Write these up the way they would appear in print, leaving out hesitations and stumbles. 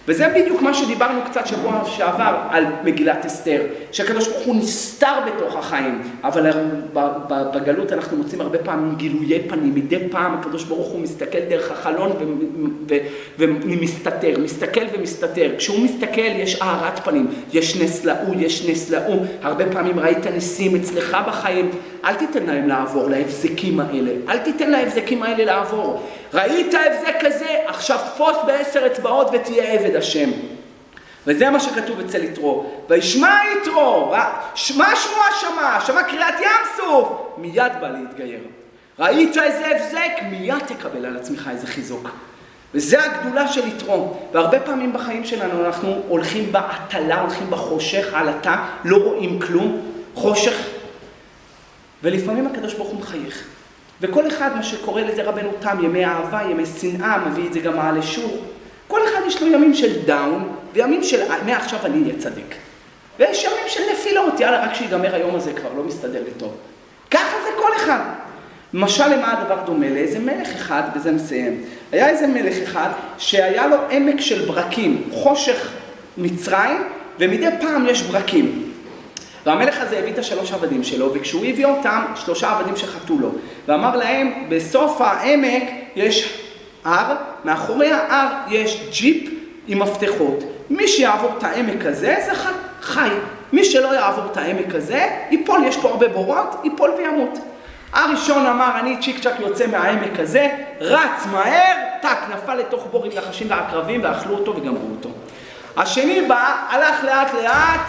וזה בדיוק מה שדיברנו קצת שבוע שעבר על מגילת אסתר, שהקדוש ברוך הוא נסתר בתוך החיים, אבל בגלות אנחנו מוצאים הרבה פעמים גילויי פנים, מדי פעם הקדוש ברוך הוא מסתכל דרך החלון ומסתתר, מסתכל ומסתתר. כשהוא מסתכל יש הארת פנים, יש נס לאו, הרבה פעמים ראית ניסים אצלך בחיים, אל תיתן להם לעבור, להבזקים האלה, אל תיתן להבזקים האלה לעבור. ראית הבזק כזה, עכשיו תפוס ב10 אצבעות ותהיה עבד השם. וזה מה שכתוב אצל יתרו. וישמע יתרו, שמע שמע קריאת ים סוף, מיד בא להתגייר. ראית איזה הבזק, מיד תקבל על עצמך איזה חיזוק. וזה הגדולה של יתרו. והרבה פעמים בחיים שלנו אנחנו הולכים בעטלה, הולכים בחושך, עלתה, לא רואים כלום, חושך. ולפעמים הקדוש ברוך הוא מחייך. וכל אחד מה שקורא לזה רבנו תם, ימי אהבה, ימי שנאה, מביא את זה גם על אשור. כל אחד יש לו ימים של דאון, וימים של מעכשיו אני אהיה צדיק. ויש ימים של נפילות, יאללה, רק שיגמר היום הזה כבר, לא מסתדר לי טוב. ככה זה כל אחד. למשל, למה הדבר דומה לאיזה מלך אחד, בזה מסיים. היה איזה מלך אחד שהיה לו עמק של ברקים, חושך מצרים, ומדי פעם יש ברקים. והמלך הזה הביא את 3 עבדים שלו, וכשהוא הביא אותם, 3 עבדים שחטו לו. ואמר להם, בסוף העמק יש הר, מאחורי ההר יש ג'יפ עם מפתחות. מי שיעבור את העמק הזה, זה חי. מי שלא יעבור את העמק הזה, ייפול, יש פה הרבה בורות, ייפול וימות. הראשון אמר, אני צ'יק צ'ק יוצא מהעמק הזה, רץ מהר, טק, נפל לתוך בור עם נחשים ועקרבים, ואכלו אותו וגמרו אותו. השני בא, הלך לאט לאט,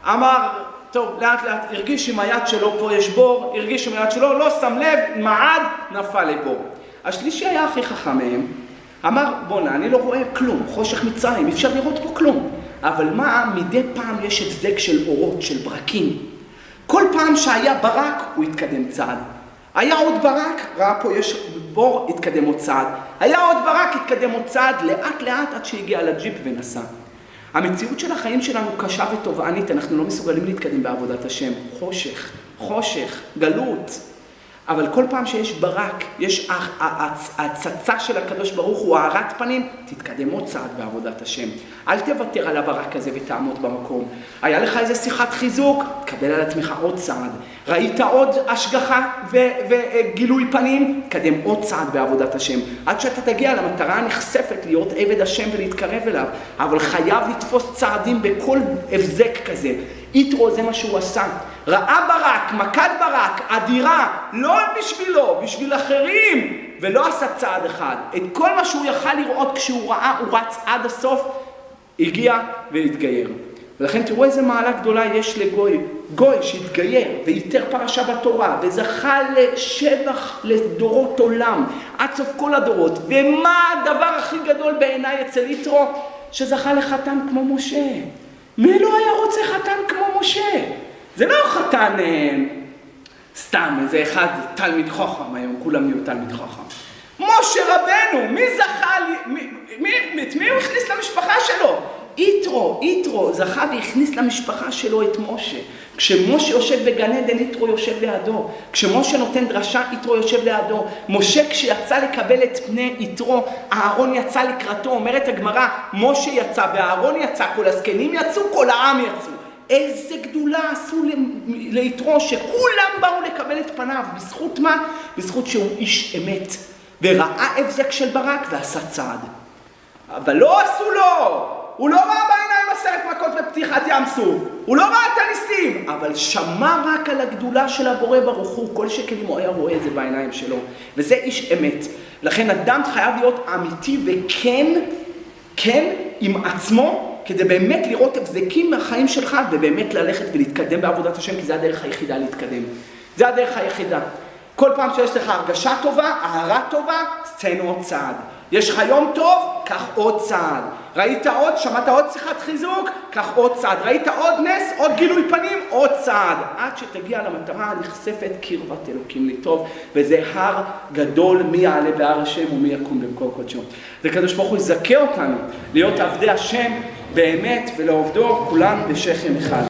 אמר, טוב, לאט לאט, הרגיש עם היד שלו, פה יש בור, הרגיש עם היד שלו, לא שם לב, מעד, נפל לבור. השלישי היה הכי חכם מהם, אמר, בונה, אני לא רואה כלום, חושך מצרים, אפשר לראות פה כלום. אבל מה, מדי פעם יש הבזק של אורות, של ברקים. כל פעם שהיה ברק, הוא התקדם צעד. היה עוד ברק, ראה פה יש בור, התקדם עוד צעד. היה עוד ברק, התקדם עוד צעד, לאט לאט עד שהגיע לג'יפ ונסע. המציאות של החיים שלנו קשה ותובענית, אנחנו לא מסוגלים להתקדם בעבודת השם. חושך, גלות. אבל כל פעם שיש ברק, יש הצצה של הקדוש ברוך הוא, הארת פנים, תתקדם עוד צעד בעבודת השם. אל תוותר על הברק הזה ותעמוד במקום. היה לך איזה שיחת חיזוק, תקבל על עצמך עוד צעד. ראית עוד השגחה וגילוי פנים, תקדם עוד צעד בעבודת השם. עד שאתה תגיע למטרה הנחשפת להיות עבד השם ולהתקרב אליו. אבל חייב לתפוס צעדים בכל הבזק כזה. יתרו זה מה שהוא עשה. ראה ברק, מכת ברק, אדירה, לא בשבילו, בשביל אחרים, ולא עשה צעד אחד. את כל מה שהוא יכל לראות כשהוא ראה, הוא רץ עד הסוף, הגיע והתגייר. ולכן תראו איזה מעלה גדולה יש לגוי. גוי שהתגייר ויתר פרשה בתורה, וזכה לשבח לדורות עולם, עד סוף כל הדורות. ומה הדבר הכי גדול בעיניי אצל יתרו? שזכה לחתן כמו משה. מי לא היה רוצה חתן כמו משה? זה לא חתן סתם, איזה אחד תלמיד חכם, היום כולם יהיו תלמיד חכם. משה רבנו, מי זכה, את מי הוא הכניס למשפחה שלו? יתרו זכה והכניס למשפחה שלו את משה. כשמשה יושב בגן עדן, יתרו יושב לידו. כשמשה נותן דרשה, יתרו יושב לידו. משה כשיצא לקבל את פני יתרו, אהרון יצא לקראתו. אומרת הגמרא, משה יצא ואהרון יצא, כל הזקנים יצאו, כל העם יצאו. איזה גדולה עשו ליתרו, שכולם באו לקבל את פניו. בזכות מה? בזכות שהוא איש אמת. וראה הבזק של ברק ועשה צעד. אבל לא עשו לו. הוא לא ראה בעיניים 10 מכות בפתיחת ים סוף. הוא לא ראה את הניסים. אבל שמע רק על הגדולה של הבורא ברוך הוא. כל שכן אם הוא היה רואה את זה בעיניים שלו. וזה איש אמת. לכן אדם חייב להיות אמיתי וכן עם עצמו, כדי באמת לראות הבזקים מהחיים שלך, ובאמת ללכת ולהתקדם בעבודת השם, כי זה הדרך היחידה להתקדם. זה הדרך היחידה. כל פעם שיש לך הרגשה טובה, אהרה טובה, סצנו עוד צעד. יש לך יום טוב, קח עוד צעד. ראית עוד, שמעת עוד שיחת חיזוק, קח עוד צעד. ראית עוד נס, עוד גילוי פנים, עוד צעד. עד שתגיע למטרה הנחשפת קרבת אלוקים לטוב, וזה הר גדול, מי יעלה בהר השם ומי יקום במקום קודשו. זה קדוש ברוך הוא יזכה אותנו להיות עבדי השם באמת ולעובדו כולם בשכם אחד.